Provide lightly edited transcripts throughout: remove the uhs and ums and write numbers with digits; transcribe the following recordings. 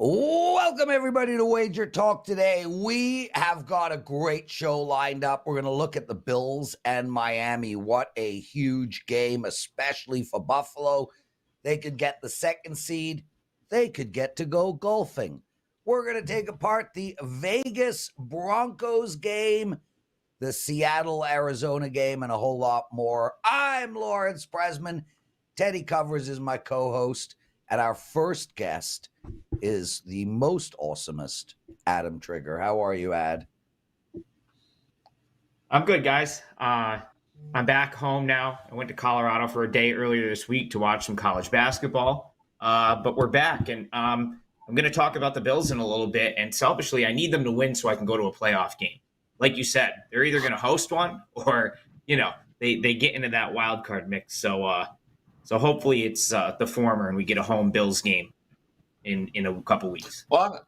Welcome, everybody, to Wager Talk Today. We have got a great show lined up. We're going to look at the Bills and Miami. What a huge game, especially for Buffalo. They could get the second seed. They could get to go golfing. We're going to take apart the Vegas Broncos game, the Seattle-Arizona game, and a whole lot more. I'm Lawrence Presman. Teddy Covers is my co-host, and our first guest is the most awesomest Adam Trigger. How are you, Ad? I'm good, guys. I'm back home now. I went to Colorado for a day earlier this week to watch some college basketball, but we're back, and I'm going to talk about the Bills in a little bit, and selfishly, I need them to win so I can go to a playoff game. Like you said, they're either going to host one or, they get into that wild card mix. So hopefully it's the former and we get a home Bills game in a couple weeks. Well,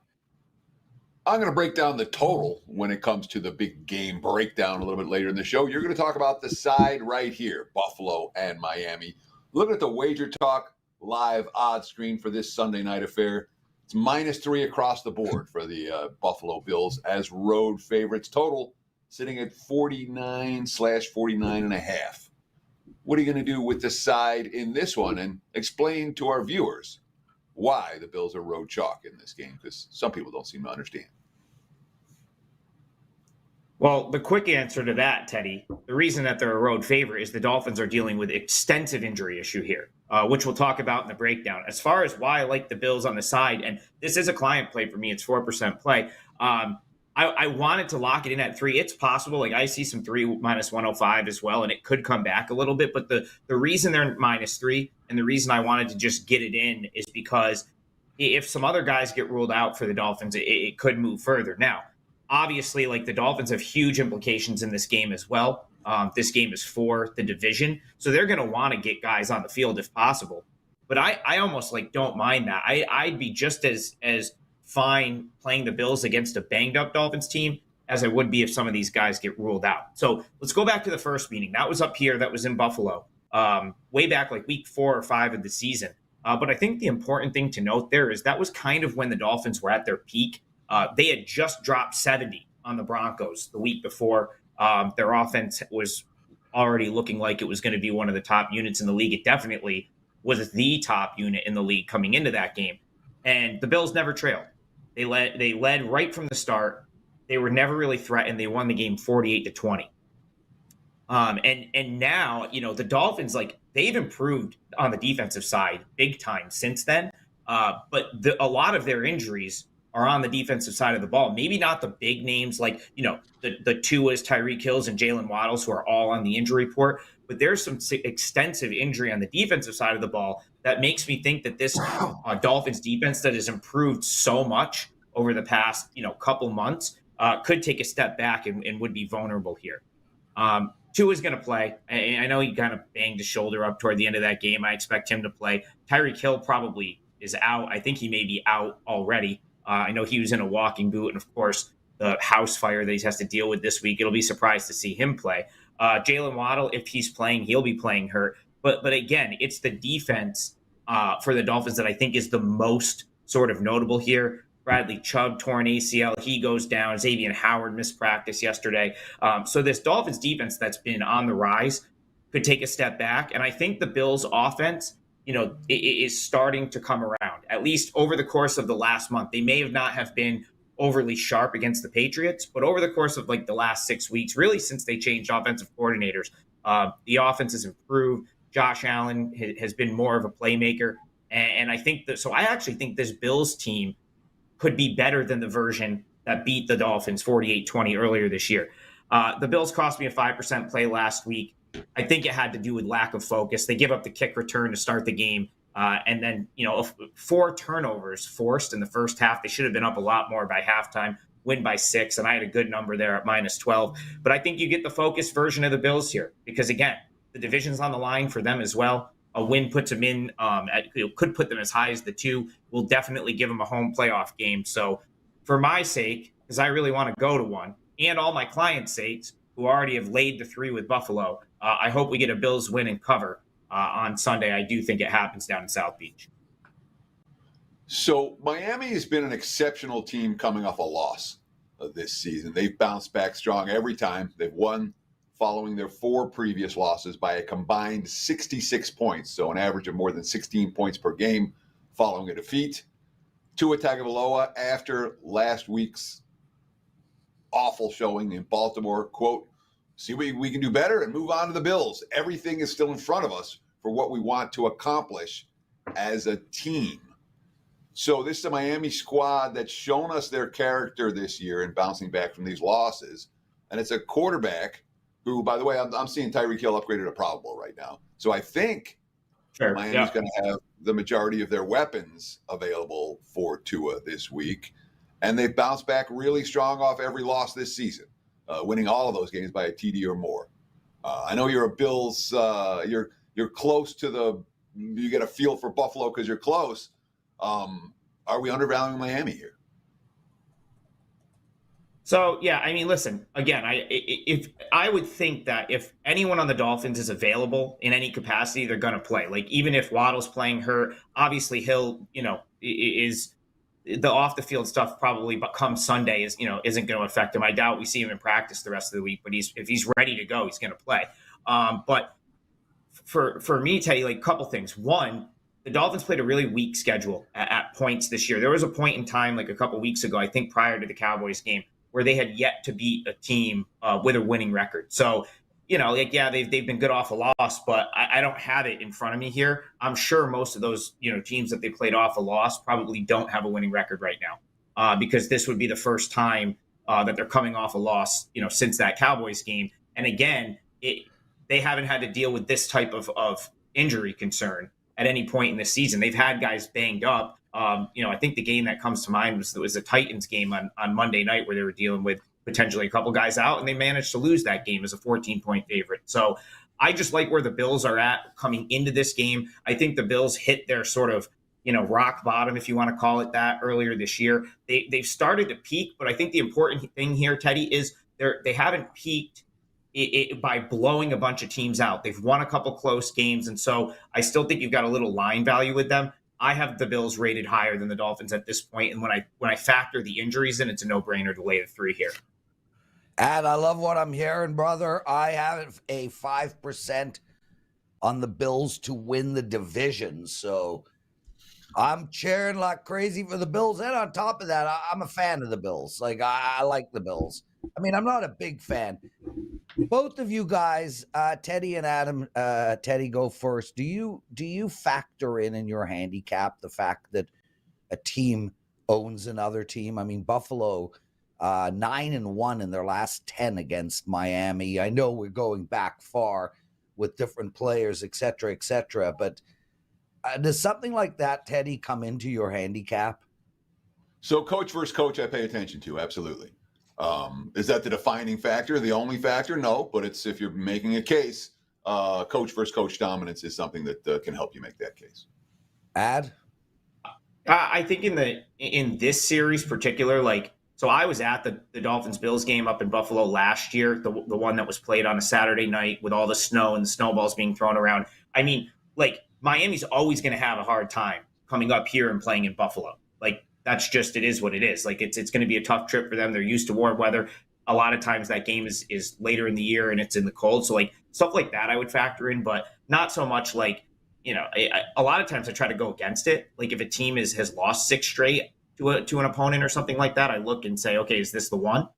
I'm going to break down the total when it comes to the big game breakdown a little bit later in the show. You're going to talk about the side right here, Buffalo and Miami. Looking at the WagerTalk live odds screen for this Sunday night affair, it's -3 across the board for the Buffalo Bills as road favorites. Total sitting at 49/49.5. What are you going to do with the side in this one? And explain to our viewers why the Bills are road chalk in this game, because some people don't seem to understand. Well, the quick answer to that, Teddy, the reason that they're a road favorite is the Dolphins are dealing with extensive injury issue here, which we'll talk about in the breakdown. As far as why I like the Bills on the side, and this is a client play for me, it's 4% play. I wanted to lock it in at 3. It's possible. Like I see some 3 -105 as well, and it could come back a little bit. But the reason they're -3 and the reason I wanted to just get it in is because if some other guys get ruled out for the Dolphins, it could move further. Now, obviously, like the Dolphins have huge implications in this game as well. This game is for the division, so they're going to want to get guys on the field if possible. But I almost don't mind that. I'd be just as fine playing the Bills against a banged up Dolphins team as I would be if some of these guys get ruled out. So let's go back to the first meeting. That was up here. That was in Buffalo, way back like week 4 or 5 of the season. But I think the important thing to note there is that was kind of when the Dolphins were at their peak. They had just dropped 70 on the Broncos the week before. Their offense was already looking like it was going to be one of the top units in the league. It definitely was the top unit in the league coming into that game. And the Bills never trailed. They led right from the start. They were never really threatened. They won the game 48-20. And now, the Dolphins, they've improved on the defensive side big time since then. But a lot of their injuries are on the defensive side of the ball. Maybe not the big names like, the Tuas, Tyreek Hills, and Jalen Waddles, who are all on the injury report. But there's some extensive injury on the defensive side of the ball that makes me think that this Dolphins defense that has improved so much over the past, couple months could take a step back and would be vulnerable here. Tua is going to play. I know he kind of banged his shoulder up toward the end of that game. I expect him to play. Tyreek Hill probably is out. I think he may be out already. I know he was in a walking boot, and of course, the house fire that he has to deal with this week. It'll be surprised to see him play. Jalen Waddle, if he's playing, he'll be playing hurt. But again, it's the defense for the Dolphins that I think is the most sort of notable here. Bradley Chubb torn ACL, he goes down. Xavier Howard missed practice yesterday. So this Dolphins defense that's been on the rise could take a step back. And I think the Bills offense, is starting to come around, at least over the course of the last month. They may not have been overly sharp against the Patriots, but over the course of the last 6 weeks, really since they changed offensive coordinators, the offense has improved. Josh Allen has been more of a playmaker. And I think that, so I actually think this Bills team could be better than the version that beat the Dolphins 48-20 earlier this year. The Bills cost me a 5% play last week. I think it had to do with lack of focus. They give up the kick return to start the game. And then, 4 turnovers forced in the first half. They should have been up a lot more by halftime, win by 6. And I had a good number there at -12. But I think you get the focused version of the Bills here because, again, the division's on the line for them as well. A win puts them in, could put them as high as the 2. Will definitely give them a home playoff game. So for my sake, because I really want to go to one, and all my clients' sakes, who already have laid the 3 with Buffalo, I hope we get a Bills win and cover on Sunday. I do think it happens down in South Beach. So Miami has been an exceptional team coming off a loss this season. They've bounced back strong every time. They've won following their 4 previous losses by a combined 66 points, so an average of more than 16 points per game following a defeat. Tua Tagovailoa, after last week's awful showing in Baltimore, quote, "See what we can do better and move on to the Bills. Everything is still in front of us for what we want to accomplish as a team." So this is a Miami squad that's shown us their character this year in bouncing back from these losses. And it's a quarterback who, by the way, I'm seeing Tyreek Hill upgraded to probable right now. So I think Miami's going to have the majority of their weapons available for Tua this week. And they've bounced back really strong off every loss this season, winning all of those games by a TD or more. I know you're a Bills, you're close to you get a feel for Buffalo because you're close. Are we undervaluing Miami here? So, yeah, I mean, listen, again, I would think that if anyone on the Dolphins is available in any capacity, they're going to play. Like, even if Waddle's playing hurt, obviously Hill, is the off the field stuff probably come Sunday isn't going to affect him. I doubt we see him in practice the rest of the week, but if he's ready to go, he's going to play. But for me, Teddy, like, a couple things. One, the Dolphins played a really weak schedule at points this year. There was a point in time, like a couple weeks ago, I think prior to the Cowboys game, where they had yet to beat a team with a winning record. So, they've been good off a loss, but I don't have it in front of me here. I'm sure most of those, teams that they played off a loss probably don't have a winning record right now because this would be the first time that they're coming off a loss, since that Cowboys game. And again, they haven't had to deal with this type of injury concern at any point in the season. They've had guys banged up. I think the game that comes to mind was the Titans game on Monday night where they were dealing with potentially a couple guys out, and they managed to lose that game as a 14-point favorite. So I just like where the Bills are at coming into this game. I think the Bills hit their sort of, rock bottom, if you want to call it that, earlier this year. They've started to peak, but I think the important thing here, Teddy, is they haven't peaked by blowing a bunch of teams out. They've won a couple close games, and so I still think you've got a little line value with them. I have the Bills rated higher than the Dolphins at this point, and when I factor the injuries in, it's a no-brainer to lay the 3 here. And I love what I'm hearing, brother. I have a 5% on the Bills to win the division, so I'm cheering like crazy for the Bills. And on top of that, I'm a fan of the Bills. Like, I like the Bills. I mean, I'm not a big fan. Both of you guys, Teddy and Adam, Teddy, go first. Do you factor in your handicap the fact that a team owns another team? I mean, Buffalo, 9-1 in their last 10 against Miami. I know we're going back far with different players, et cetera, but does something like that, Teddy, come into your handicap? So coach versus coach, I pay attention to, absolutely. Is that the defining factor, the only factor? No, but it's if you're making a case, coach versus coach dominance is something that can help you make that case. Ad? I think in this series particular, so I was at the Dolphins-Bills game up in Buffalo last year, the one that was played on a Saturday night with all the snow and the snowballs being thrown around. I mean, Miami's always going to have a hard time coming up here and playing in Buffalo. That's just, it is what it is. It's going to be a tough trip for them. They're used to warm weather. A lot of times that game is later in the year and it's in the cold. So stuff like that I would factor in, but not so much a lot of times I try to go against it. If a team has lost 6 straight to an opponent or something like that, I look and say, okay, is this the one?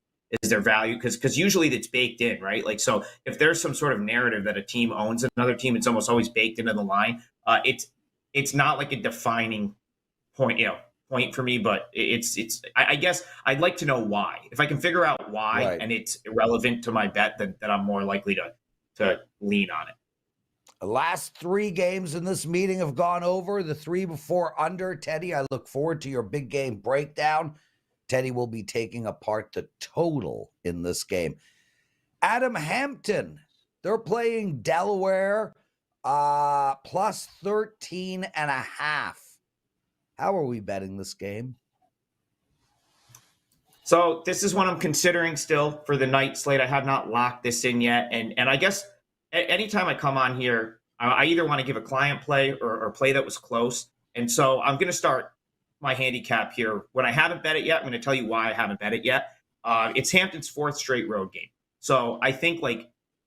Is there value? Because usually it's baked in, right? So if there's some sort of narrative that a team owns another team, it's almost always baked into the line. It's not like a defining point, point for me, but I guess I'd like to know why. If I can figure out why, right, and it's irrelevant to my bet, then I'm more likely to lean on it. The last 3 games in this meeting have gone over. The 3 before under. Teddy, I look forward to your big game breakdown. Teddy will be taking apart the total in this game. Adam, Hampton, they're playing Delaware plus 13.5. How are we betting this game? So this is one I'm considering still for the night slate. I have not locked this in yet. And I guess anytime I come on here, I either want to give a client play or play that was close. And so I'm going to start my handicap here. When I haven't bet it yet, I'm going to tell you why I haven't bet it yet. It's Hampton's 4th straight road game. So I think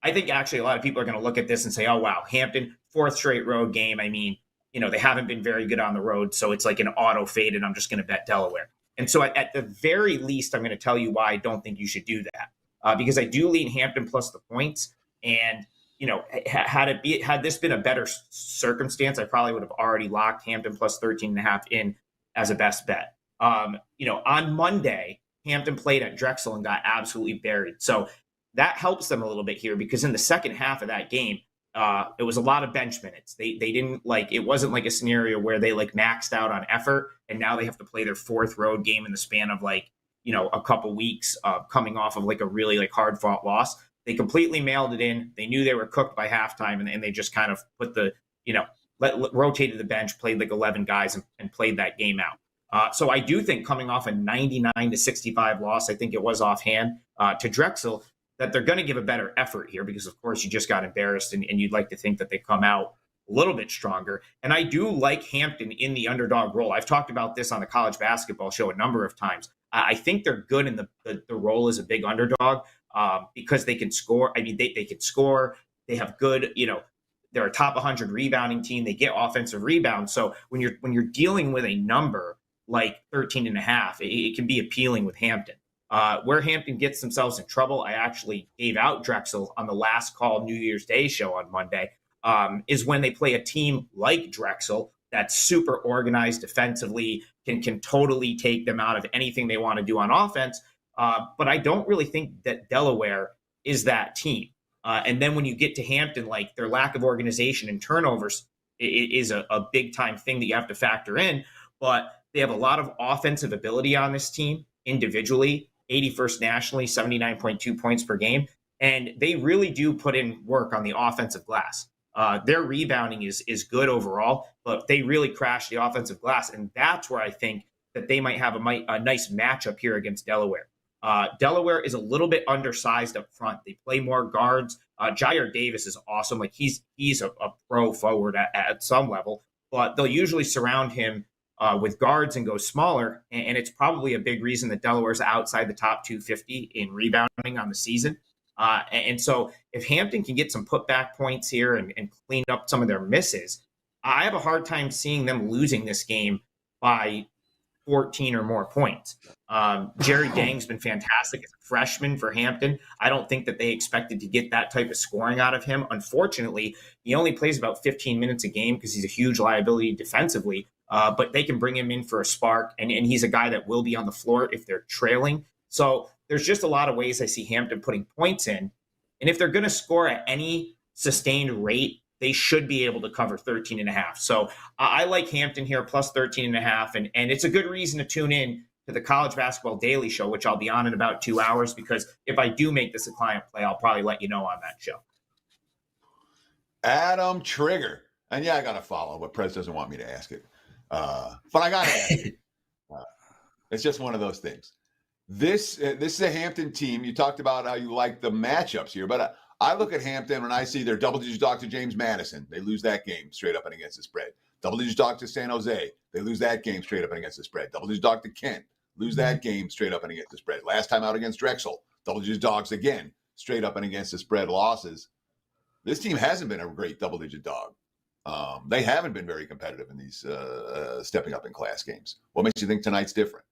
actually a lot of people are going to look at this and say, oh, wow, Hampton, 4th straight road game. I mean, they haven't been very good on the road. So it's like an auto fade, and I'm just going to bet Delaware. And so at the very least, I'm going to tell you why I don't think you should do that. Because I do lean Hampton plus the points. And, had this been a better circumstance, I probably would have already locked Hampton plus 13.5 in as a best bet. On Monday, Hampton played at Drexel and got absolutely buried. So that helps them a little bit here, because in the second half of that game, it was a lot of bench minutes. They didn't it wasn't like a scenario where they maxed out on effort and now they have to play their 4th road game in the span of a couple weeks coming off of a really hard fought loss. They completely mailed it in. They knew they were cooked by halftime, and they just kind of put rotated the bench, played 11 guys and played that game out. So I do think coming off a 99-65 loss, I think it was offhand, to Drexel, that they're going to give a better effort here, because of course you just got embarrassed, and you'd like to think that they come out a little bit stronger. And I do like Hampton in the underdog role. I've talked about this on the college basketball show a number of times. I think they're good in the role as a big underdog because they can score. I mean, they can score. They have good, they're a top 100 rebounding team. They get offensive rebounds. So when you're dealing with a number like 13.5, it can be appealing with Hampton. Where Hampton gets themselves in trouble, I actually gave out Drexel on the Last Call New Year's Day show on Monday, is when they play a team like Drexel that's super organized defensively, can totally take them out of anything they want to do on offense. But I don't really think that Delaware is that team. And then when you get to Hampton, their lack of organization and turnovers is a big time thing that you have to factor in. But they have a lot of offensive ability on this team individually, 81st nationally, 79.2 points per game. And they really do put in work on the offensive glass. Their rebounding is good overall, but they really crash the offensive glass. And that's where I think that they might have a nice matchup here against Delaware. Delaware is a little bit undersized up front. They play more guards. Jair Davis is awesome. He's a pro forward at some level, but they'll usually surround him with guards and go smaller. And it's probably a big reason that Delaware's outside the top 250 in rebounding on the season. And so if Hampton can get some putback points here and clean up some of their misses, I have a hard time seeing them losing this game by 14 or more points. Jerry Dang's been fantastic as a freshman for Hampton. I don't think that they expected to get that type of scoring out of him. Unfortunately, he only plays about 15 minutes a game because he's a huge liability defensively, but they can bring him in for a spark, and he's a guy that will be on the floor if they're trailing. So there's just a lot of ways I see Hampton putting points in. And if they're going to score at any sustained rate, they should be able to cover 13.5. So I like Hampton here plus 13.5. And it's a good reason to tune in to the College Basketball Daily Show, which I'll be on in about 2 hours, because if I do make this a client play, I'll probably let you know on that show. Adam Trigger. And yeah, I got to follow, but Prez doesn't want me to ask it. But I got to ask it. It's just one of those things. This is a Hampton team. You talked about how you like the matchups here, but I look at Hampton and I see their double-digit dog to James Madison. They lose that game straight up and against the spread. Double-digit dog to San Jose. They lose that game straight up and against the spread. Double-digit dog to Kent. Lose that game straight up and against the spread. Last time out against Drexel. Double-digit dogs again, straight up and against the spread losses. This team hasn't been a great double-digit dog. They haven't been very competitive in these stepping up in class games. What makes you think tonight's different?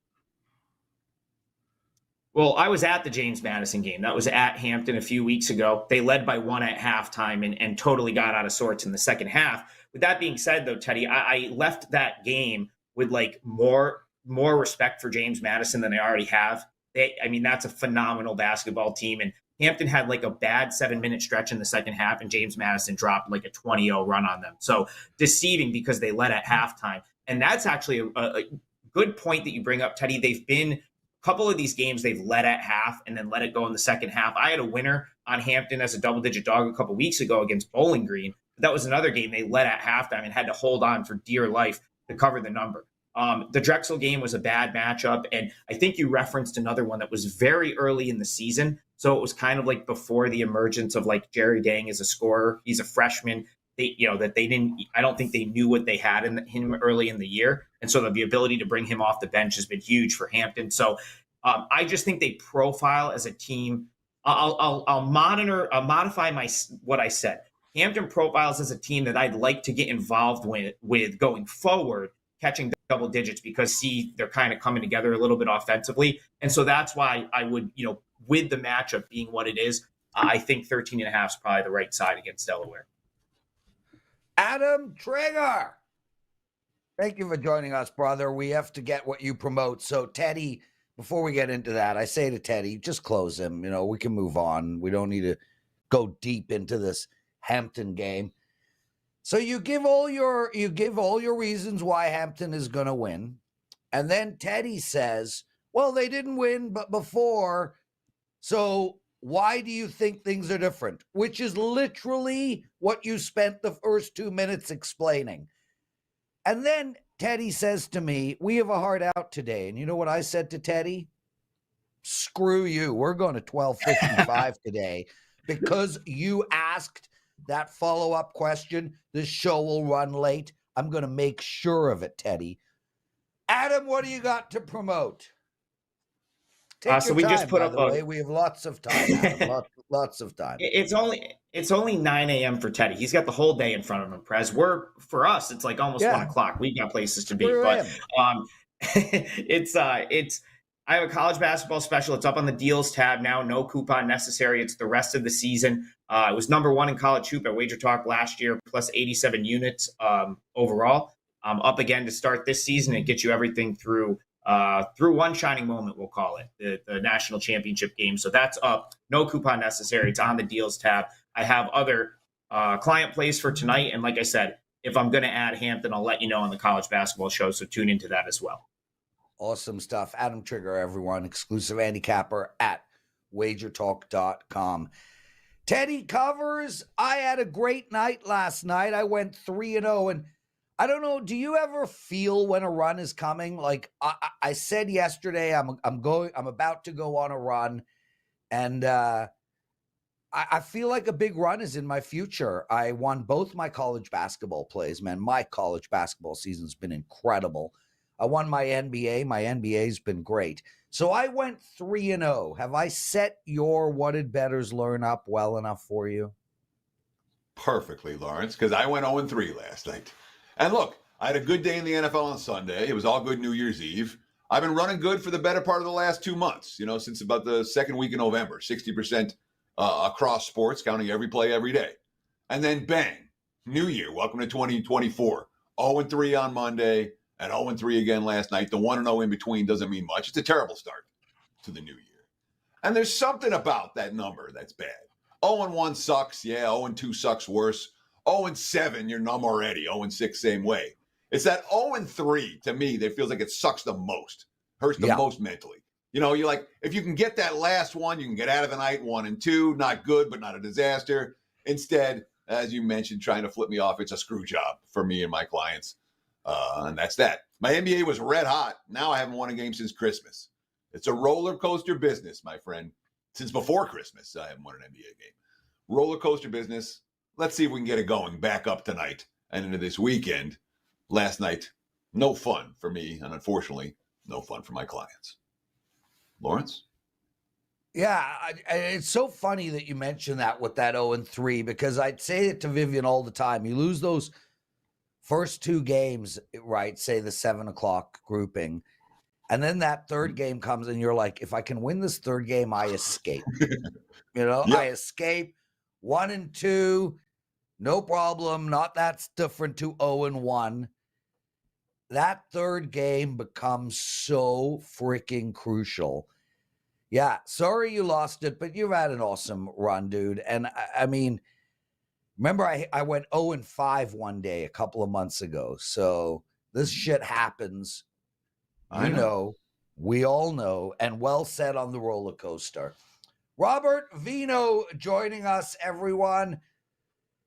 Well, I was at the James Madison game. That was at Hampton a few weeks ago. They led by 1 at halftime and totally got out of sorts in the second half. With that being said, though, Teddy, I left that game with more respect for James Madison than I already have. That's a phenomenal basketball team. And Hampton had a bad 7-minute stretch in the second half, and James Madison dropped a 20-0 run on them. So deceiving because they led at halftime. And that's actually a good point that you bring up, Teddy. They've been couple of these games they've led at half and then let it go in the second half. I had a winner on Hampton as a double-digit dog a couple weeks ago against Bowling Green. That was another game they led at halftime and had to hold on for dear life to cover the number. The Drexel game was a bad matchup, and I think you referenced another one that was very early in the season. So it was kind of before the emergence of Jerry Dang as a scorer. He's a freshman. I don't think they knew what they had in him early in the year. And so the ability to bring him off the bench has been huge for Hampton. So I just think they profile as a team. I'll modify what I said. Hampton profiles as a team that I'd like to get involved with going forward, catching double digits, because they're kind of coming together a little bit offensively. And so that's why I would, with the matchup being what it is, I think 13.5 is probably the right side against Delaware. Adam Trigger, thank you for joining us, brother. We have to get what you promote. So, Teddy, before we get into that, I say to Teddy, just close him. We can move on. We don't need to go deep into this Hampton game. So you give all your reasons why Hampton is going to win. And then Teddy says, well, they didn't win but before. So why do you think things are different? Which is literally what you spent the first 2 minutes explaining. And then Teddy says to me, we have a hard out today. And you know what I said to Teddy? Screw you. We're going to 12:55 today because you asked that follow-up question. This show will run late. I'm going to make sure of it, Teddy. Adam, what do you got to promote? Take So your we time, just put by up the way. We have lots of time, Adam. lots of time. It's only 9 a.m. for Teddy. He's got the whole day in front of him, Prez. For us, it's like almost 1 o'clock. We've got places to be. But I have a college basketball special. It's up on the deals tab now. No coupon necessary. It's the rest of the season. It was number 1 in college hoop at WagerTalk last year, plus 87 units overall. Up again to start this season. It gets you everything through one shining moment, we'll call it, the national championship game. So that's up. No coupon necessary. It's on the deals tab. I have other client plays for tonight. And like I said, if I'm going to add Hampton, I'll let you know on the college basketball show. So tune into that as well. Awesome stuff. Adam Trigger, everyone. Exclusive handicapper at WagerTalk.com. Teddy covers. I had a great night last night. I went 3-0. And I don't know, do you ever feel when a run is coming? Like I said yesterday, I'm about to go on a run. And I feel like a big run is in my future. I won both my college basketball plays, man. My college basketball season's been incredible. I won my NBA. My NBA's been great. So I went 3-0. Have I set your what did bettors learn up well enough for you? Perfectly, Lawrence, because I went 0-3 last night. And look, I had a good day in the NFL on Sunday. It was all good New Year's Eve. I've been running good for the better part of the last 2 months, since about the second week in November, 60% across sports, counting every play every day. And then bang, New Year, welcome to 2024. 0-3 on Monday and 0-3 again last night. The 1-0 in between doesn't mean much. It's a terrible start to the new year. And there's something about that number that's bad. 0-1 sucks. Yeah, 0-2 sucks worse. 0-7, you're numb already. 0-6, same way. It's that 0-3 to me that feels like it sucks the most, hurts the most mentally. You're like, if you can get that last one, you can get out of the night 1-2, not good, but not a disaster. Instead, as you mentioned, trying to flip me off, it's a screw job for me and my clients. And that's that. My NBA was red hot. Now I haven't won a game since Christmas. It's a roller coaster business, my friend. Since before Christmas, I haven't won an NBA game. Roller coaster business. Let's see if we can get it going back up tonight and into this weekend. Last night, no fun for me, and unfortunately, no fun for my clients. Lawrence? Yeah, it's so funny that you mentioned that with that 0-3, because I'd say it to Vivian all the time. You lose those first 2 games, right, say the 7 o'clock grouping, and then that third game comes and you're like, if I can win this third game, I escape. I escape. 1-2, no problem. Not that's different to 0-1. That third game becomes so freaking crucial. Yeah, sorry you lost it, but you've had an awesome run, dude. And I mean, remember I went 0-5 one day a couple of months ago. So this shit happens. I know. We all know. And well said on the roller coaster. Robert Veno joining us, everyone.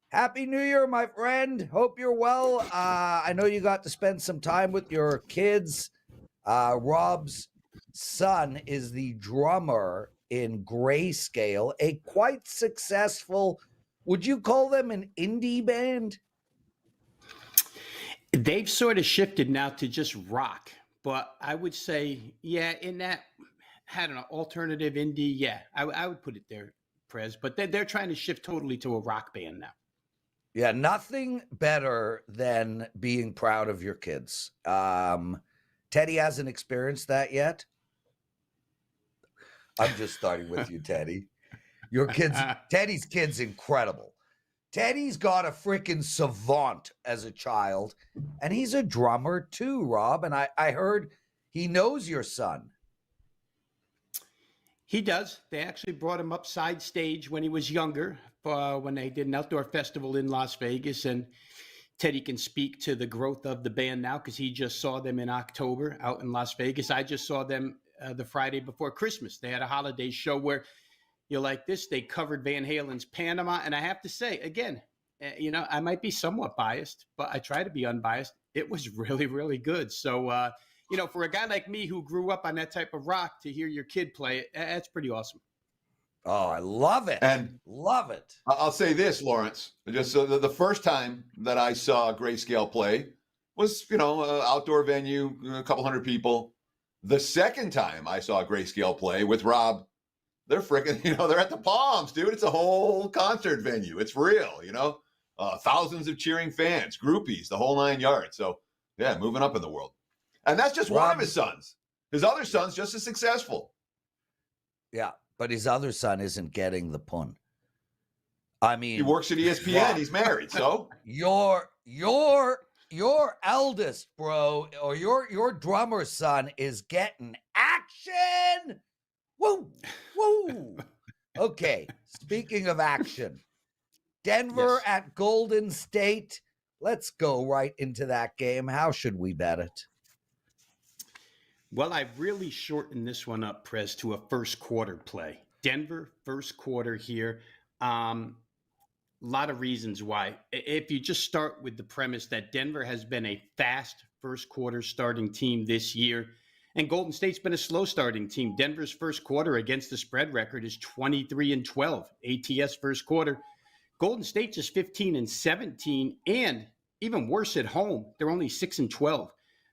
Happy New Year, my friend. Hope you're well. I know you got to spend some time with your kids. Rob's son is the drummer in Grayscale, a quite successful Would you call them an indie band? They've sort of shifted now to just rock, but I would say, yeah, in that, I don't know, alternative indie, yeah, I would put it there, Prez. But they're trying to shift totally to a rock band now. Yeah, nothing better than being proud of your kids. Teddy hasn't experienced that yet. I'm just starting with you, Teddy. Your kids, Teddy's kid's incredible. Teddy's got a freaking savant as a child, and he's a drummer too, Rob. And I heard he knows your son. He does. They actually brought him up side stage when he was younger, when they did an outdoor festival in Las Vegas. And Teddy can speak to the growth of the band now because he just saw them in October out in Las Vegas. I just saw them the Friday before Christmas. They had a holiday show where you're like this. They covered Van Halen's Panama. And I have to say, again, I might be somewhat biased, but I try to be unbiased. It was really, really good. So, for a guy like me who grew up on that type of rock, to hear your kid play it, that's pretty awesome. Oh, I love it. And love it. I'll say this, Lawrence, just so the first time that I saw Grayscale play was, an outdoor venue, a couple hundred people. The second time I saw Grayscale play with Rob, they're freaking, they're at the Palms, dude. It's a whole concert venue. It's real, thousands of cheering fans, groupies, the whole 9 yards. So, yeah, moving up in the world. And that's just one of his sons. His other son's just as successful. Yeah, but his other son isn't getting the pun. I mean, he works at ESPN. Rob, he's married, so your eldest, bro, or your drummer son is getting action. Woo, woo. Okay, speaking of action, Denver at Golden State. Let's go right into that game. How should we bet it? Well, I've really shortened this one up, Prez, to a first quarter play. Denver, first quarter here. A lot of reasons why. If you just start with the premise that Denver has been a fast first quarter starting team this year, and Golden State's been a slow starting team. Denver's first quarter against the spread record is 23-12, ATS first quarter. Golden State just 15-17, and even worse at home, they're only 6-12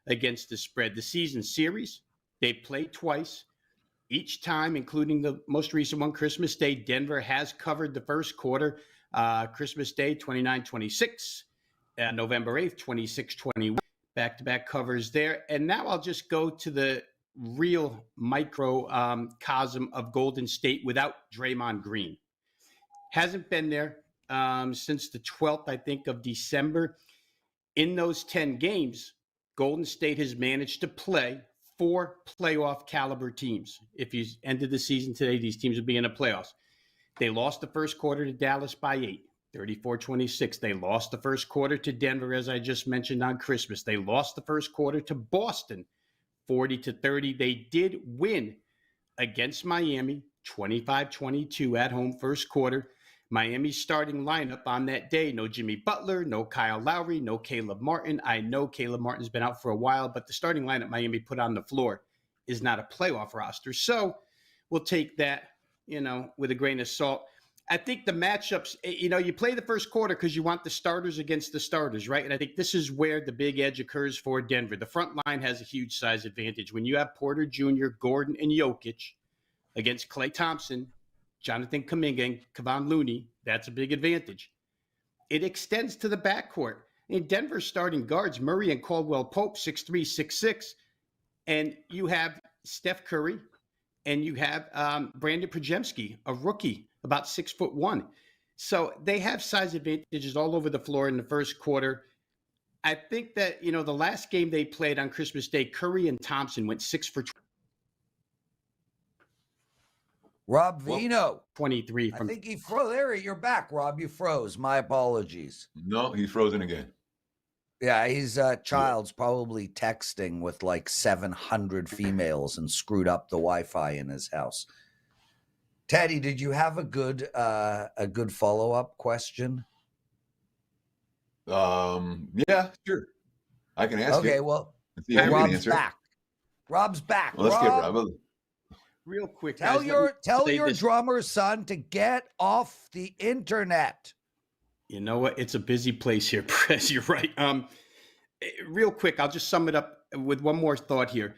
against the spread. The season series, they played twice. Each time, including the most recent one, Christmas Day, Denver has covered the first quarter. Christmas Day, 29-26. November 8th, 26-21. Back-to-back covers there. And now I'll just go to the real microcosm of Golden State without Draymond Green. Hasn't been there since the 12th, I think, of December. In those 10 games, Golden State has managed to play 4 playoff caliber teams. If you ended the season today, these teams would be in the playoffs. They lost the first quarter to Dallas by 8, 34-26. They lost the first quarter to Denver, as I just mentioned, on Christmas. They lost the first quarter to Boston, 40-30. They did win against Miami, 25-22 at home first quarter. Miami's starting lineup on that day, no Jimmy Butler, no Kyle Lowry, no Caleb Martin. I know Caleb Martin's been out for a while, but the starting lineup Miami put on the floor is not a playoff roster. So we'll take that, with a grain of salt. I think the matchups, you play the first quarter because you want the starters against the starters, right? And I think this is where the big edge occurs for Denver. The front line has a huge size advantage. When you have Porter Jr., Gordon, and Jokic against Klay Thompson, Jonathan Kuminga, and Kevon Looney, that's a big advantage. It extends to the backcourt. In Denver's starting guards, Murray and Caldwell Pope, 6'3", 6'6". And you have Steph Curry, and you have Brandon Przemski, a rookie, about 6'1". So they have size advantages all over the floor in the first quarter. I think that, the last game they played on Christmas Day, Curry and Thompson went 6 for 20. Rob Veno. 23. I think he froze. There, you're back, Rob. You froze. My apologies. No, he's frozen again. Yeah, his child's probably texting with like 700 females and screwed up the Wi-Fi in his house. Teddy, did you have a good follow-up question? Yeah, sure. I can ask Okay, it. well, Rob's back. Rob's back. Well, let's Rob, get Rob. Real quick, tell guys, your say drummer this. son to get off the internet. You know what? It's a busy place here, Prez. You're right. Real quick, I'll just sum it up with one more thought here.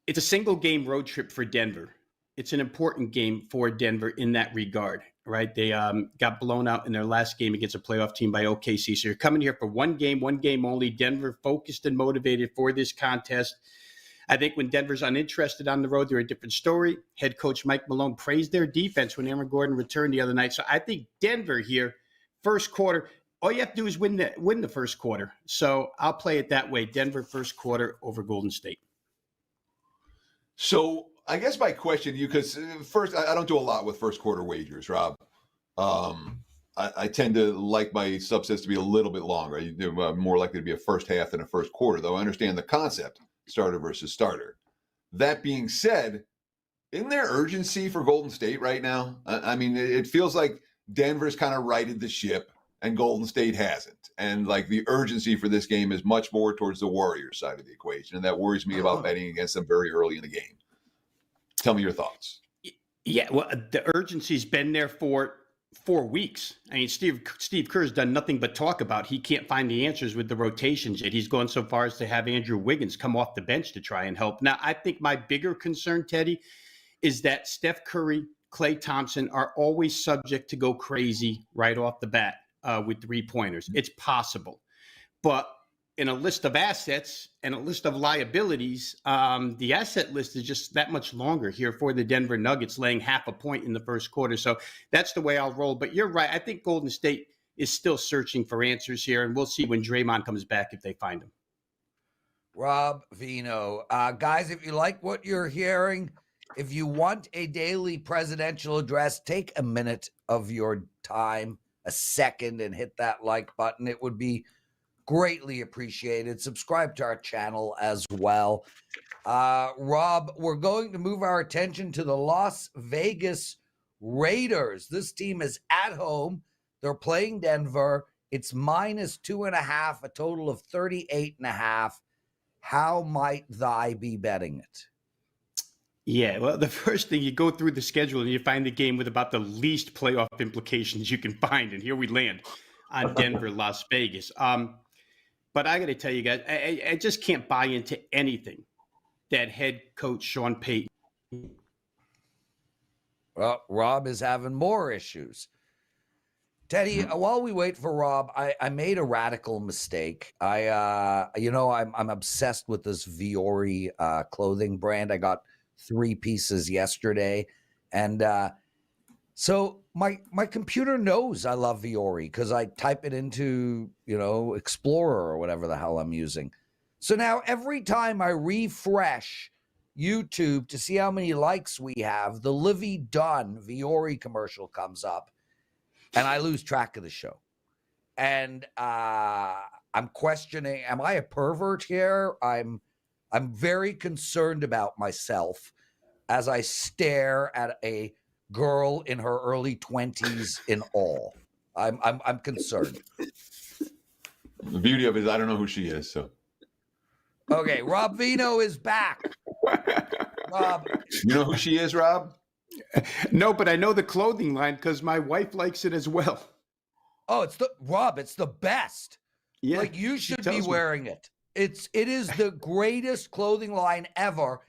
It's a single game road trip for Denver. It's an important game for Denver in that regard, right? They got blown out in their last game against a playoff team by OKC. So you're coming here for one game only. Denver focused and motivated for this contest. I think when Denver's uninterested on the road, they're a different story. Head coach Mike Malone praised their defense when Aaron Gordon returned the other night. So I think Denver here, first quarter, all you have to do is win the first quarter. So I'll play it that way. Denver first quarter over Golden State. So I guess my question to you, because first, I don't do a lot with first quarter wagers, Rob. I tend to like my subsets to be a little bit longer. I'm more likely to be a first half than a first quarter, though I understand the concept, starter versus starter. That being said, isn't there urgency for Golden State right now? I mean, it feels like Denver's kind of righted the ship and Golden State hasn't. And like the urgency for this game is much more towards the Warriors side of the equation. And that worries me about betting against them very early in the game. Tell me your thoughts. Yeah, well, the urgency's been there for 4 weeks. I mean, Steve Kerr's done nothing but talk about he can't find the answers with the rotations yet. He's gone so far as to have Andrew Wiggins come off the bench to try and help. Now, I think my bigger concern, Teddy, is that Steph Curry, Klay Thompson are always subject to go crazy right off the bat with three-pointers. It's possible. But in a list of assets and a list of liabilities, the asset list is just that much longer here for the Denver Nuggets, laying half a point in the first quarter. So that's the way I'll roll. But you're right. I think Golden State is still searching for answers here, and we'll see when Draymond comes back if they find him. Rob Veno. Guys, if you like what you're hearing, if you want a daily presidential address, take a minute of your time, a second, and hit that like button. It would be greatly appreciated. Subscribe to our channel as well. Rob, we're going to move our attention to the Las Vegas Raiders. This team is at home. They're playing Denver. It's -2.5, a total of 38.5. How might thou be betting it? Yeah, well, the first thing, you go through the schedule and you find the game with about the least playoff implications you can find. And here we land on Denver, Las Vegas. But I got to tell you guys, I just can't buy into anything that head coach Sean Payton. Well, Rob is having more issues. Teddy, while we wait for Rob, I made a radical mistake. I'm obsessed with this Viore clothing brand. I got 3 pieces yesterday, and so my computer knows I love Viore because I type it into, Explorer or whatever the hell I'm using. So now every time I refresh YouTube to see how many likes we have, the Livy Dunn Viore commercial comes up, and I lose track of the show. And I'm questioning, am I a pervert here? I'm very concerned about myself as I stare at a girl in her early 20s in awe. I'm concerned. The beauty of it is I don't know who she is. So okay, Rob Veno is back. Rob, you know who she is, Rob? No, but I know the clothing line because my wife likes it as well. Oh, it's the best. Yeah, like you should be wearing it. It is the greatest clothing line ever.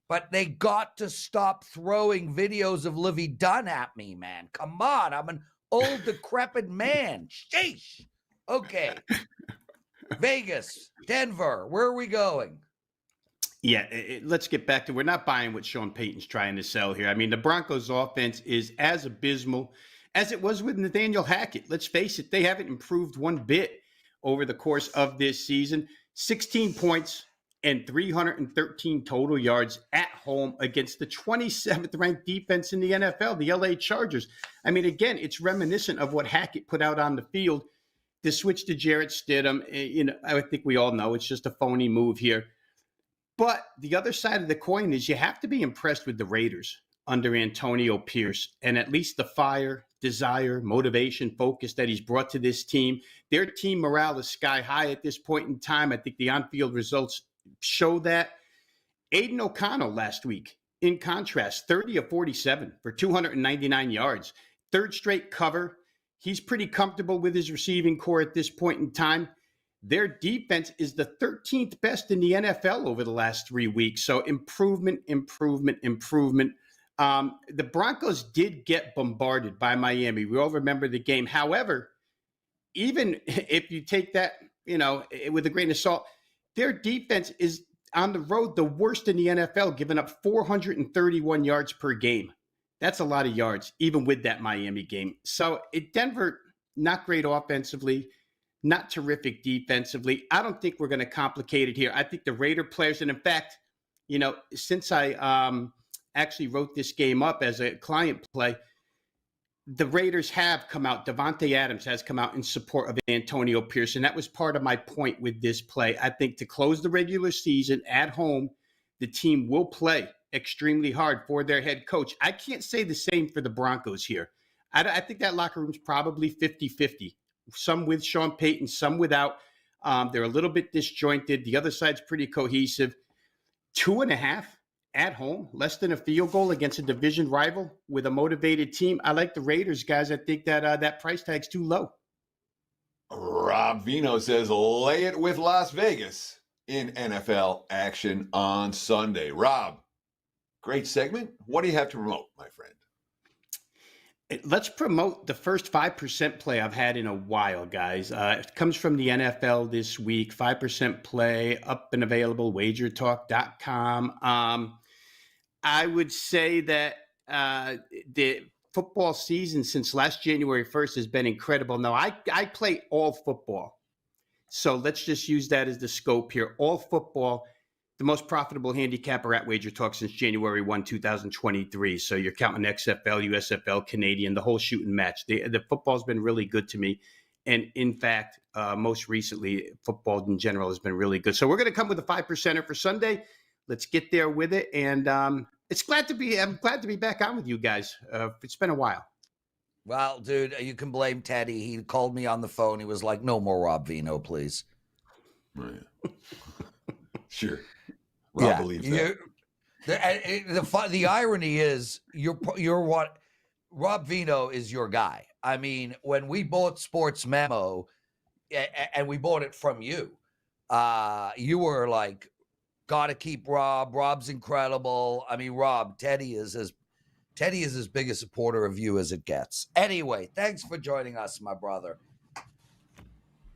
But they got to stop throwing videos of Livy Dunn at me, man. Come on. I'm an old, decrepit man. Sheesh. Okay. Vegas, Denver, where are we going? Yeah, let's get back to, we're not buying what Sean Payton's trying to sell here. I mean, the Broncos offense is as abysmal as it was with Nathaniel Hackett. Let's face it, they haven't improved one bit over the course of this season. 16 points and 313 total yards at home against the 27th ranked defense in the NFL, the LA Chargers. I mean, again, it's reminiscent of what Hackett put out on the field. The switch to Jarrett Stidham, I think we all know it's just a phony move here. But the other side of the coin is you have to be impressed with the Raiders under Antonio Pierce and at least the fire, desire, motivation, focus that he's brought to this team. Their team morale is sky high at this point in time. I think the on-field results show that. Aiden O'Connell last week, in contrast, 30 of 47 for 299 yards. Third straight cover. He's pretty comfortable with his receiving core at this point in time. Their defense is the 13th best in the NFL over the last 3 weeks. So improvement. The Broncos did get bombarded by Miami. We all remember the game. However, even if you take that, with a grain of salt, their defense is on the road the worst in the NFL, giving up 431 yards per game. That's a lot of yards, even with that Miami game. So Denver, not great offensively, not terrific defensively. I don't think we're going to complicate it here. I think the Raider players, and in fact, since I actually wrote this game up as a client play, the Raiders have come out. Devontae Adams has come out in support of Antonio Pearson. That was part of my point with this play. I think to close the regular season at home, the team will play extremely hard for their head coach. I can't say the same for the Broncos here. I think that locker room's probably 50-50. Some with Sean Payton, some without. They're a little bit disjointed. The other side's pretty cohesive. 2.5 at home, less than a field goal against a division rival with a motivated team. I like the Raiders, guys. I think that that price tag's too low. Rob Veno says, lay it with Las Vegas in NFL action on Sunday. Rob, great segment. What do you have to promote, my friend? Let's promote the first 5% play I've had in a while, guys. It comes from the NFL this week. 5% play, up and available, WagerTalk.com. I would say that the football season since last January 1st has been incredible. Now, I play all football. So let's just use that as the scope here. All football. The most profitable handicapper at WagerTalk since January 1, 2023. So you're counting XFL, USFL, Canadian, the whole shooting match. The football's been really good to me. And in fact, most recently, football in general has been really good. So we're going to come with a 5%er for Sunday. Let's get there with it. And I'm glad to be back on with you guys. It's been a while. Well, dude, you can blame Teddy. He called me on the phone. He was like, no more Rob Veno, please. Right. Sure. Rob believes that. The irony is you're what Rob Veno is your guy. I mean, when we bought Sports Memo and we bought it from you, you were like, got to keep Rob. Rob's incredible. I mean, Teddy is as big a supporter of you as it gets. Anyway, thanks for joining us, my brother.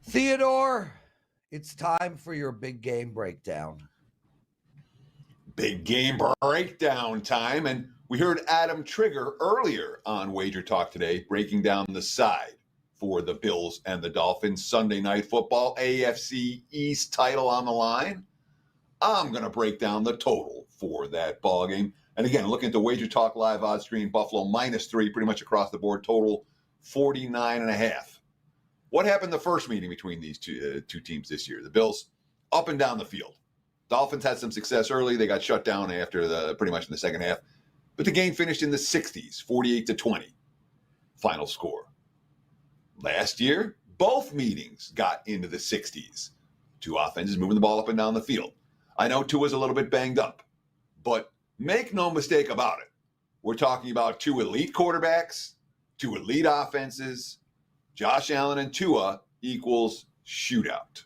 Theodore, it's time for your big game breakdown. Big game breakdown time. And we heard Adam Trigger earlier on Wager Talk Today breaking down the side for the Bills and the Dolphins. Sunday Night Football, AFC East title on the line. I'm going to break down the total for that ball game. And again, looking at the Wager Talk live odds screen, Buffalo -3 pretty much across the board, total 49.5. What happened the first meeting between these two teams this year? The Bills up and down the field. Dolphins had some success early. They got shut down after pretty much in the second half. But the game finished in the 60s, 48-20. Final score. Last year, both meetings got into the 60s. Two offenses moving the ball up and down the field. I know Tua's a little bit banged up, but make no mistake about it. We're talking about two elite quarterbacks, two elite offenses. Josh Allen and Tua equals shootout.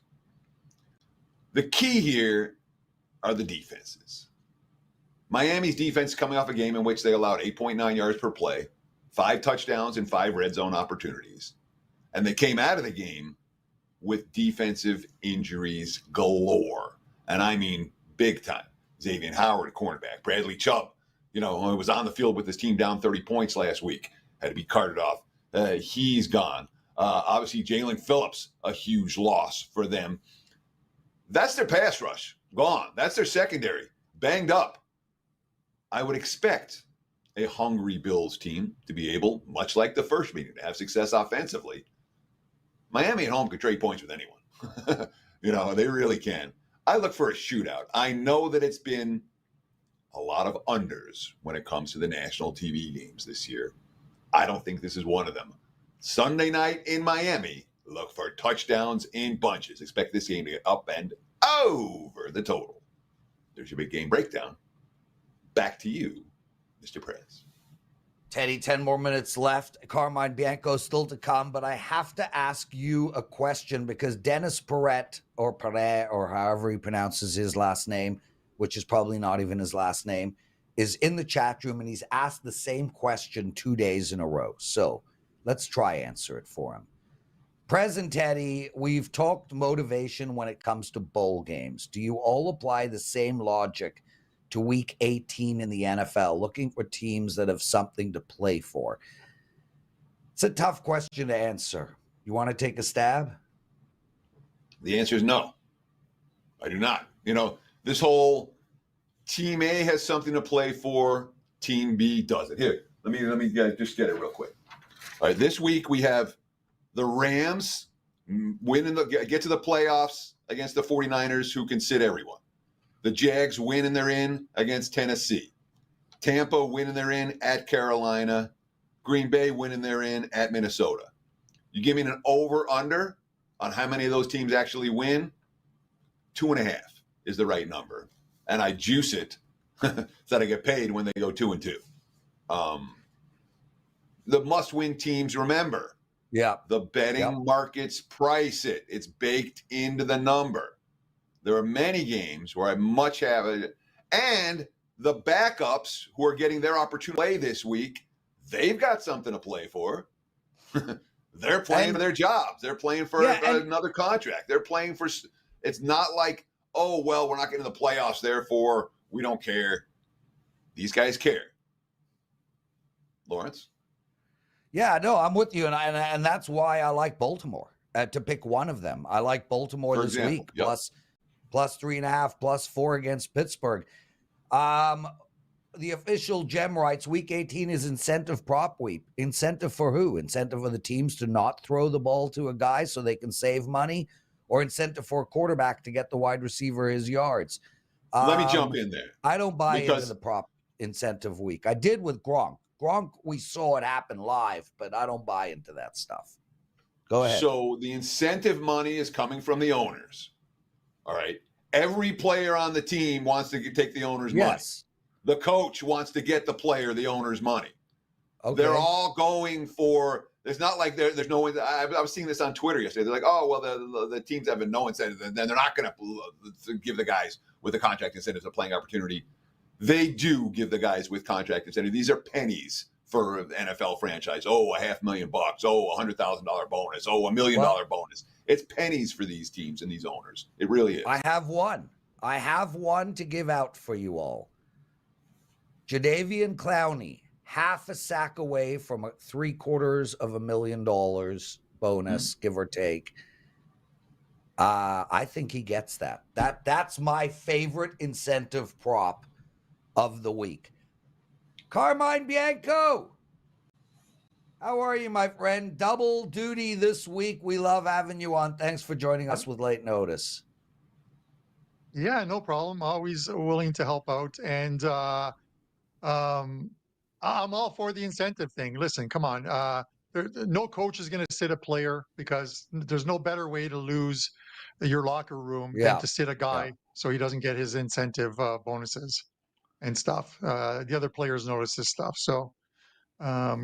The key here are the defenses. Miami's defense coming off a game in which they allowed 8.9 yards per play, 5 touchdowns and 5 red zone opportunities. And they came out of the game with defensive injuries galore. And I mean big time. Xavier Howard, cornerback. Bradley Chubb, was on the field with his team down 30 points last week. Had to be carted off. He's gone. Obviously, Jalen Phillips, a huge loss for them. That's their pass rush. Gone. That's their secondary. Banged up. I would expect a hungry Bills team to be able, much like the first meeting, to have success offensively. Miami at home could trade points with anyone. They really can. I look for a shootout. I know that it's been a lot of unders when it comes to the national TV games this year. I don't think this is one of them. Sunday night in Miami, look for touchdowns in bunches. Expect this game to get up and over the total. There's your big game breakdown. Back to you, Mr. Prez. Teddy, 10 more minutes left. Carmine Bianco still to come, but I have to ask you a question because Dennis Perret, or however he pronounces his last name, which is probably not even his last name, is in the chat room, and he's asked the same question 2 days in a row. So let's try answer it for him. Prez and Teddy, we've talked motivation when it comes to bowl games. Do you all apply the same logic to week 18 in the NFL, looking for teams that have something to play for? It's a tough question to answer. You want to take a stab? The answer is no. I do not. This whole team A has something to play for, team B doesn't. Here, let me just get it real quick. All right, this week we have the Rams get to the playoffs against the 49ers, who can sit everyone. The Jags win and they're in against Tennessee. Tampa win and they're in at Carolina. Green Bay win and they're in at Minnesota. You give me an over-under on how many of those teams actually win? 2.5 is the right number. And I juice it so that I get paid when they go 2-2. The must-win teams, remember, the betting markets price it. It's baked into the number. There are many games where I much have it. And the backups who are getting their opportunity to play this week, they've got something to play for. They're playing for their jobs. They're playing for another contract. They're playing for – it's not like, oh, well, we're not getting the playoffs, therefore we don't care. These guys care. Lawrence? Yeah, no, I'm with you, and that's why I like Baltimore to pick one of them. I like Baltimore this week, plus 3.5, plus 4 against Pittsburgh. The official Gem writes, week 18 is incentive prop week. Incentive for who? Incentive for the teams to not throw the ball to a guy so they can save money, or incentive for a quarterback to get the wide receiver his yards? Let me jump in there. I don't buy into the prop incentive week. I did with Gronk. Gronk, we saw it happen live, but I don't buy into that stuff. Go ahead. So the incentive money is coming from the owners. All right. Every player on the team wants to take the owner's money. The coach wants to get the owner's money. Okay. They're all going for. It's not like there's no one. I was seeing this on Twitter yesterday. They're like, oh, well, the teams have no incentive. Then they're not going to give the guys with the contract incentives a playing opportunity. They do give the guys with contract incentive. These are pennies for an NFL franchise. Oh, $500,000. Oh, $100,000 bonus. Oh, $1 million bonus. It's pennies for these teams and these owners. It really is. I have one to give out for you all. Jadeveon Clowney, half a sack away from $750,000 bonus, give or take. I think he gets that. That's my favorite incentive prop of the week. Carmine Bianco, how are you, my friend? Double duty this week. We love having you on. Thanks for joining us with late notice. Yeah, no problem. Always willing to help out. And I'm all for the incentive thing. Listen, come on. No coach is going to sit a player because there's no better way to lose your locker room than to sit a guy so he doesn't get his incentive bonuses and stuff. The other players notice this stuff. So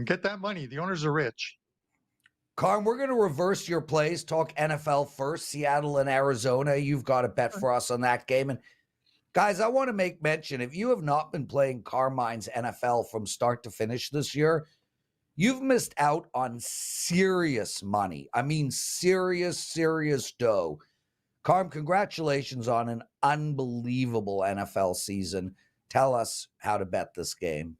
get that money. The owners are rich. Carm, we're going to reverse your plays. Talk NFL first. Seattle and Arizona. You've got a bet for us on that game. And guys, I want to make mention, if you have not been playing Carmine's NFL from start to finish this year, you've missed out on serious money. I mean, serious dough. Carm, congratulations on an unbelievable NFL season. Tell us how to bet this game.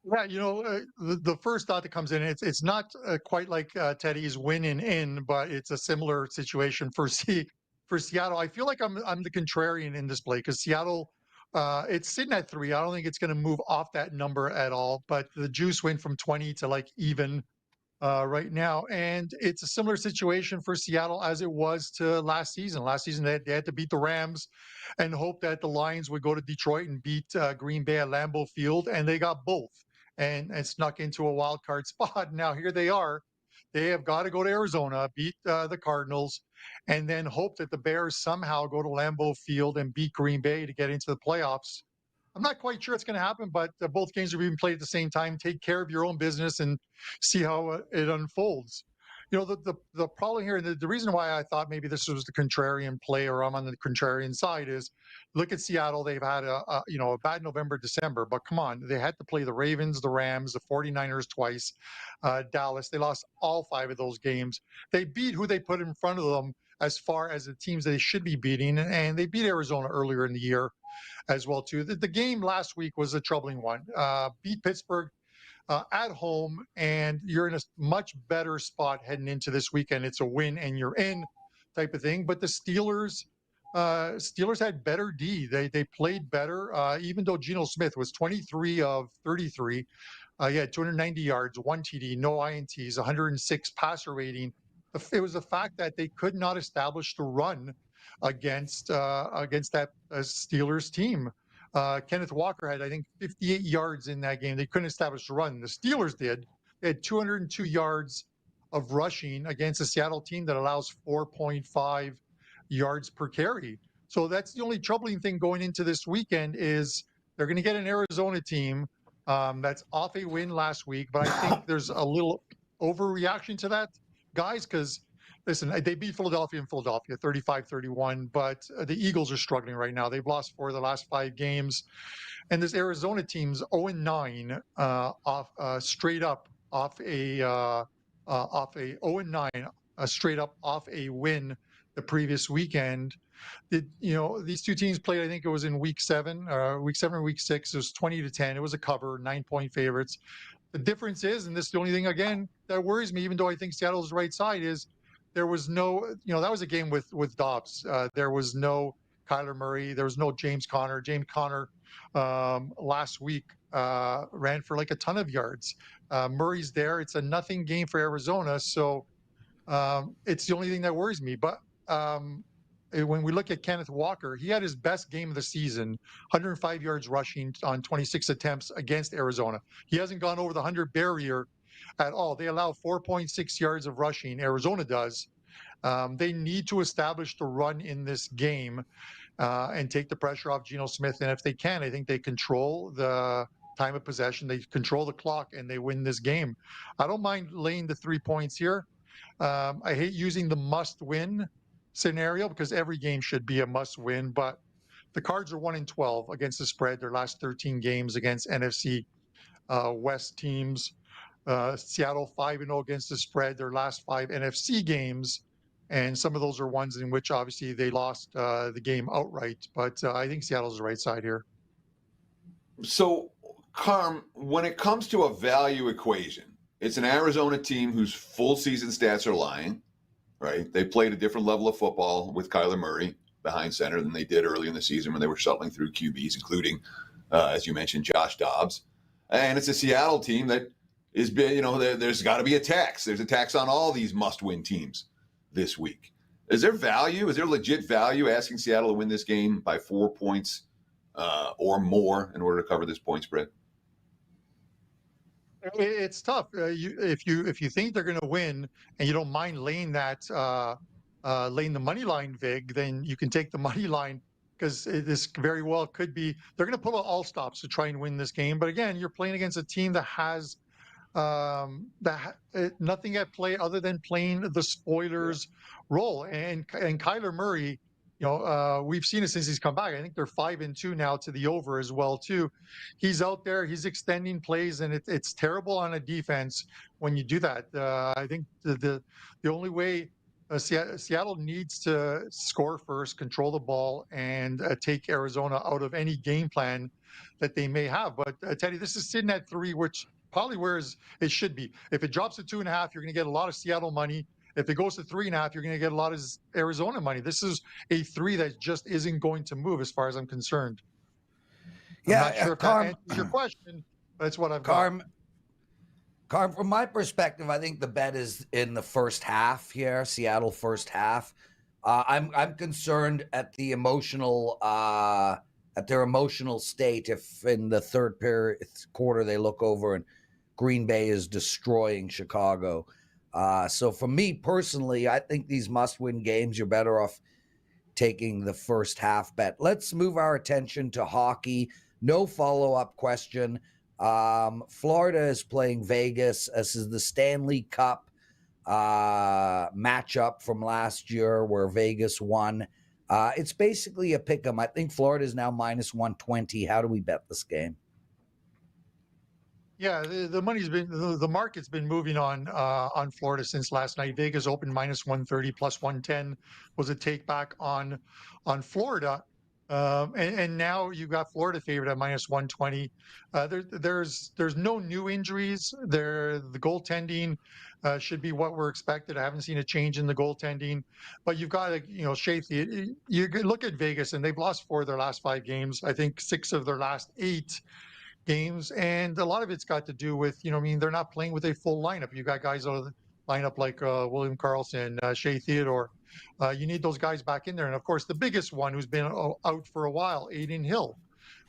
Yeah, the first thought that comes in, it's not quite like Teddy's win in, but it's a similar situation for Seattle. I feel like I'm the contrarian in this play because Seattle, it's sitting at 3. I don't think it's going to move off that number at all. But the juice went from 20 to like even right now, and it's a similar situation for Seattle as it was to last season. Last season, they had to beat the Rams and hope that the Lions would go to Detroit and beat Green Bay at Lambeau Field, and they got both and snuck into a wild card spot. Now here they are. They have got to go to Arizona, beat the Cardinals, and then hope that the Bears somehow go to Lambeau Field and beat Green Bay to get into the playoffs. I'm not quite sure it's going to happen, but both games are being played at the same time. Take care of your own business and see how it unfolds. The problem here, the reason why I thought maybe this was the contrarian play, or I'm on the contrarian side, is look at Seattle. They've had a bad November, December, but come on, they had to play the Ravens, the Rams, the 49ers twice, Dallas. They lost all 5 of those games. They beat who they put in front of them as far as the teams they should be beating, and they beat Arizona earlier in the year as well too. The game last week was a troubling one. Beat Pittsburgh at home, and you're in a much better spot heading into this weekend. It's a win and you're in type of thing. But the Steelers had better D. They played better, even though Geno Smith was 23 of 33. He had 290 yards, 1 TD, no INTs, 106 passer rating. It was the fact that they could not establish the run against that Steelers team. Kenneth Walker had, I think, 58 yards in that game. They couldn't establish a run. The Steelers did. They had 202 yards of rushing against a Seattle team that allows 4.5 yards per carry. So that's the only troubling thing going into this weekend is they're going to get an Arizona team that's off a win last week. But I think there's a little overreaction to that, guys, because listen, they beat Philadelphia in Philadelphia 35-31, but the Eagles are struggling right now. They've lost 4 of the last 5 games. And this Arizona team's 0-9 straight up off a 0-9 straight up off a win the previous weekend. These two teams played, I think it was in week 7 or week 6. It was 20-10. It was a cover, 9-point favorites. The difference is, and this is the only thing, again, that worries me, even though I think Seattle's the right side, is there was no, that was a game with Dobbs. There was no Kyler Murray. There was no James Conner. James Conner last week ran for like a ton of yards. Murray's there. It's a nothing game for Arizona. So it's the only thing that worries me. But when we look at Kenneth Walker, he had his best game of the season, 105 yards rushing on 26 attempts against Arizona. He hasn't gone over the 100 barrier at all. They allow 4.6 yards of rushing. Arizona does. They need to establish the run in this game and take the pressure off Geno Smith. And if they can, I think they control the time of possession. They control the clock and they win this game. I don't mind laying the 3 points here. I hate using the must-win scenario because every game should be a must-win. But the Cards are 1-12 against the spread. Their last 13 games against NFC West teams. Seattle 5-0 against the spread, their last 5 NFC games, and some of those are ones in which obviously they lost the game outright. But I think Seattle's the right side here. So, Carm, when it comes to a value equation, it's an Arizona team whose full season stats are lying, right? They played a different level of football with Kyler Murray behind center than they did early in the season when they were shuttling through QBs, including, as you mentioned, Josh Dobbs. And it's a Seattle team that is, there's got to be a tax. There's a tax on all these must-win teams this week. Is there value? Is there legit value asking Seattle to win this game by 4 points or more in order to cover this point spread? It's tough. If you think they're going to win and you don't mind laying the money line vig, then you can take the money line because this very well could be they're going to pull out all stops to try and win this game. But again, you're playing against a team that has nothing at play other than playing the spoilers role. And Kyler Murray, we've seen it since he's come back. I think they're 5-2 now to the over as well too. He's out there, he's extending plays, and it's terrible on a defense when you do that. I think the only way Seattle needs to score first, control the ball, and take Arizona out of any game plan that they may have. But Teddy, this is sitting at 3, which probably where it should be. If it drops to 2.5, you're going to get a lot of Seattle money. If it goes to 3.5, you're going to get a lot of Arizona money. This is a 3 that just isn't going to move as far as I'm concerned. I'm not sure if that answers your question, but it's what I've got. Carm, from my perspective, I think the bet is in the first half here, Seattle first half. I'm concerned at the emotional at their emotional state if in the third quarter they look over and Green Bay is destroying Chicago. So for me personally, I think these must-win games, you're better off taking the first half bet. Let's move our attention to hockey. No follow-up question. Florida is playing Vegas. This is the Stanley Cup matchup from last year where Vegas won. It's basically a pick 'em. I think Florida is now minus 120. How do we bet this game? Yeah, the money's been the market's been moving on Florida since last night. Vegas opened minus 130, plus 110 was a take back on Florida. And now you got Florida favored at minus 120. There's no new injuries. The goaltending should be what we're expected. I haven't seen a change in the goaltending, but you've got Shea. You look at Vegas, and they've lost 4 of their last 5 games. I think 6 of their last 8 games, and a lot of it's got to do with they're not playing with a full lineup. You got guys out of the lineup like William Karlsson, Shea Theodore. You need those guys back in there, and of course the biggest one who's been out for a while, Aiden Hill,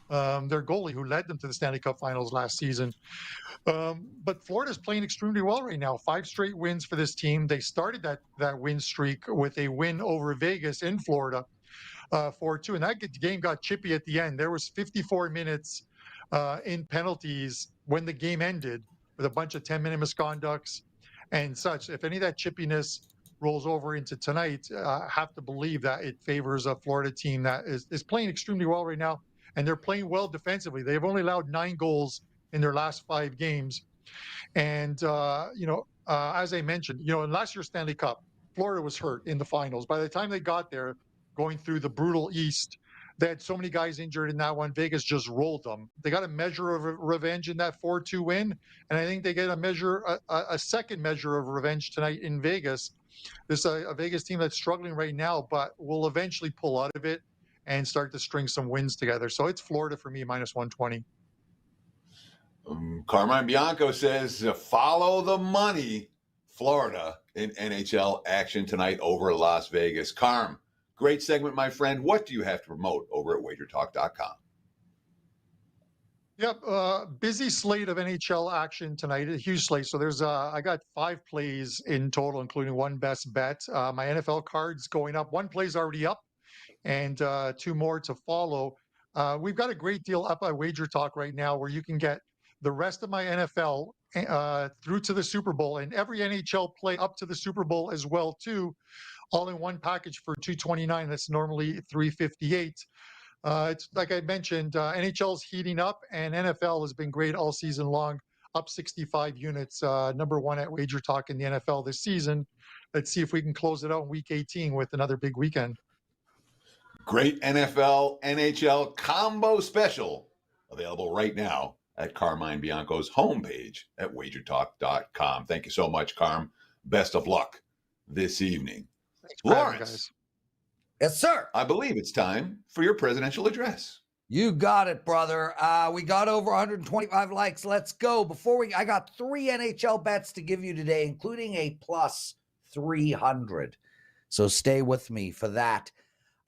their goalie who led them to the Stanley Cup Finals last season. But Florida's playing extremely well right now. 5 straight wins for this team. They started that win streak with a win over Vegas in Florida, 4-2, and that game got chippy at the end. There was 54 minutes in penalties when the game ended with a bunch of 10-minute misconducts and such. If any of that chippiness rolls over into tonight, I have to believe that it favors a Florida team that is playing extremely well right now, and they're playing well defensively. They've only allowed 9 goals in their last 5 games. And, as I mentioned, in last year's Stanley Cup, Florida was hurt in the finals. By the time they got there, going through the brutal East, they had so many guys injured in that one. Vegas just rolled them. They got a measure of revenge in that 4-2 win, and I think they get a second measure of revenge tonight in Vegas. This a Vegas team that's struggling right now, but will eventually pull out of it and start to string some wins together. So it's Florida for me, minus 120. Carmine Bianco says, follow the money. Florida in NHL action tonight over Las Vegas. Carm, great segment, my friend. What do you have to promote over at WagerTalk.com? Yep, busy slate of NHL action tonight, a huge slate. So I got 5 plays in total, including one best bet. My NFL cards going up. 1 play's already up, and 2 more to follow. We've got a great deal up at WagerTalk right now where you can get the rest of my NFL through to the Super Bowl and every NHL play up to the Super Bowl as well too, all in one package for $229. That's normally $358. It's like I mentioned, NHL's heating up, and NFL has been great all season long, up 65 units, number 1 at WagerTalk in the NFL this season. Let's see if we can close it out in Week 18 with another big weekend. Great NFL, NHL combo special available right now at Carmine Bianco's homepage at WagerTalk.com. Thank you so much, Carm. Best of luck this evening. Lawrence. Yes, sir. I believe it's time for your presidential address. You got it, brother. We got over 125 likes. Let's go. I got 3 NHL bets to give you today, including a plus 300. So stay with me for that.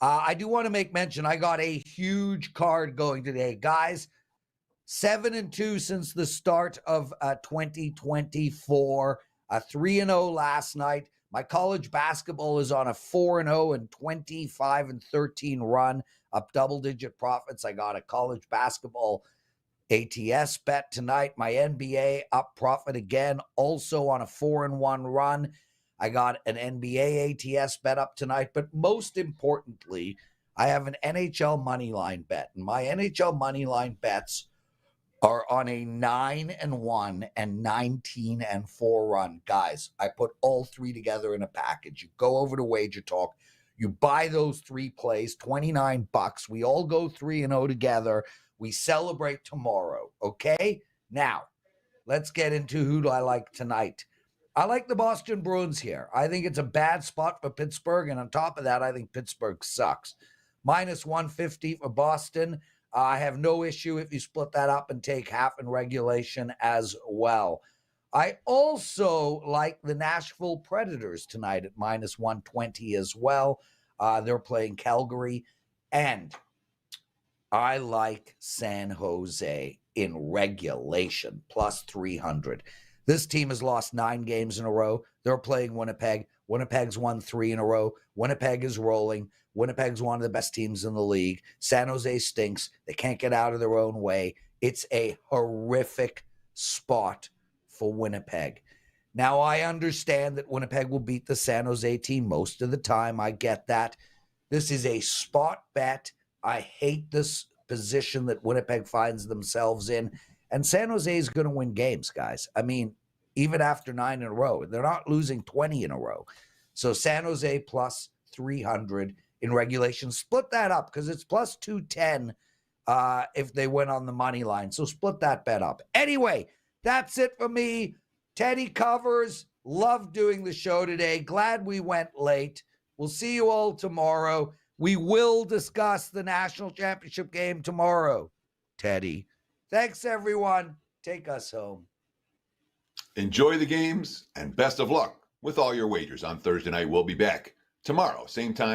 I do want to make mention, I got a huge card going today. Guys, 7-2 since the start of 2024. 3-0 last night. My college basketball is on a 4-0 and 25-13 run, up double-digit profits. I got a college basketball ATS bet tonight. My NBA up profit again, also on a 4-1 run. I got an NBA ATS bet up tonight, but most importantly, I have an NHL moneyline bet. And my NHL moneyline bets are on a 9-1 and 19-4 run. Guys, I put all 3 together in a package. You go over to WagerTalk, you buy those 3 plays, $29. We all go 3-0 together. We celebrate tomorrow, okay? Now, let's get into who do I like tonight. I like the Boston Bruins here. I think it's a bad spot for Pittsburgh, and on top of that, I think Pittsburgh sucks. Minus 150 for Boston. I have no issue if you split that up and take half in regulation as well. I also like the Nashville Predators tonight at minus 120 as well. They're playing Calgary. And I like San Jose in regulation, plus 300. This team has lost 9 games in a row. They're playing Winnipeg. Winnipeg's won 3 in a row. Winnipeg is rolling. Winnipeg's one of the best teams in the league. San Jose stinks. They can't get out of their own way. It's a horrific spot for Winnipeg. Now, I understand that Winnipeg will beat the San Jose team most of the time. I get that. This is a spot bet. I hate this position that Winnipeg finds themselves in. And San Jose is going to win games, guys. I mean, even after 9 in a row, they're not losing 20 in a row. So San Jose plus 300 in regulation. Split that up because it's plus 210 if they win on the money line. So split that bet up. Anyway, that's it for me. Teddy covers. Love doing the show today. Glad we went late. We'll see you all tomorrow. We will discuss the national championship game tomorrow, Teddy. Thanks, everyone. Take us home. Enjoy the games and best of luck with all your wagers on Thursday night. We'll be back tomorrow, same time.